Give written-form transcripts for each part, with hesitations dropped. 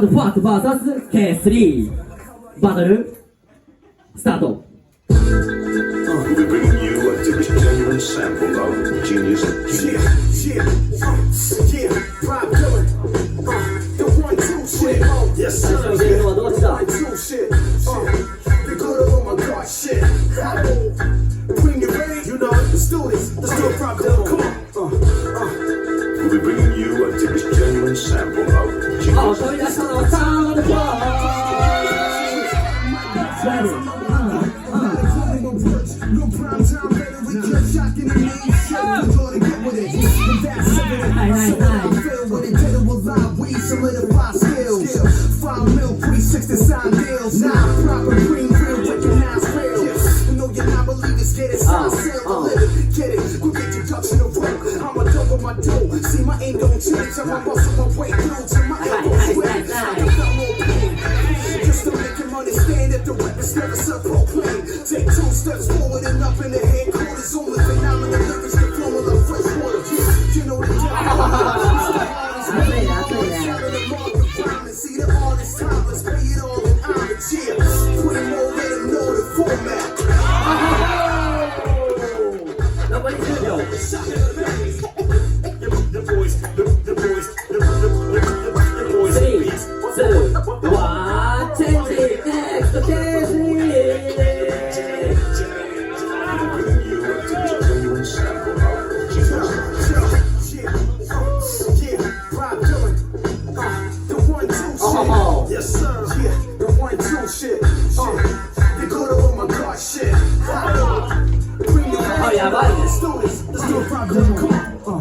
ファース vs K3 バトルスタート。 We'll be bringing you a genuine sample of genius. Rob Dylan, the 1-2 shit. Yes, sir. 最初に出るのはどっちだ。 1-2 shit. The good of my God shit. Bring it ready, you know. Let's do this. Let's do it, Rob Dylan. Come on. We'll be bringing you a genuine sample of あ、 genius. 取り出したのはサウンドフォー。 No prime time, better we just shocking the knees. Shit, we thought to get with it. And that's it. Feel with it, did it with live weed, solidify skills. 5 mil, 360 sign deals. Now, proper green, real, recognize real. You know you're not believers, get it, sign seal, live it, get it. Quick introduction to work. I'm a dog with my dough. See, my aim don't change. I'm a muscle my way through to my elbows. Just to make him understand that the weapon's never self-proclaimed. Take 2 steps forward and up in the headquarters. Only phenomenal lyrics, the flow of the fresh water. You know the see the artist timeless, pay it all in homage. Put him on, let him know the format. 残り10秒。 The boys, the boys, the boys. 3、2、1、チェンジ、NEXT K3。 Genuine sample of genius. Rob Dylan, the 1-2 shit. Yes, sir. The 1-2 shit. The good of my God shit. Bring your let's do this. Let's do it, Rob Dylan. Come on.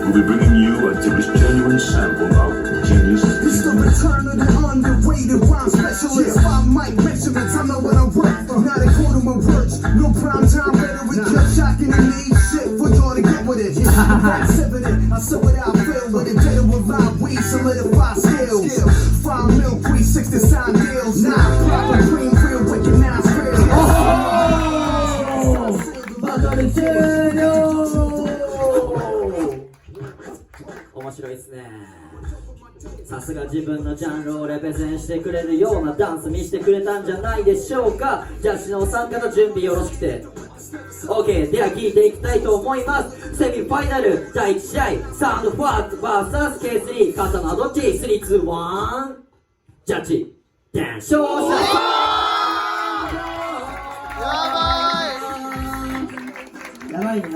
We'll be bringing you a genuine sample of genius. It's the return of the underrated rhyme specialist. 5 mic measurements, I know what I'm worth. Now they quote my words. No prime time, better we just shocking the knees. Shit, for y'all to get with it. That's evident. I saw what I feel with it. Better with live weed, solidify skills. 5 mil, 360 sign deals. Now, proper green, real, recognize real. バトル終了。面白いですね。さすが自分のジャンルをレペゼンしてくれるようなダンス見せてくれたんじゃないでしょうか。ジャッジのお三方準備よろしくて OK。 では聞いていきたいと思います。セミファイナル第1試合、サウンドファース vs K3。 勝ったのはどっち？ 3、2、1ジャッジ勝者やばいね。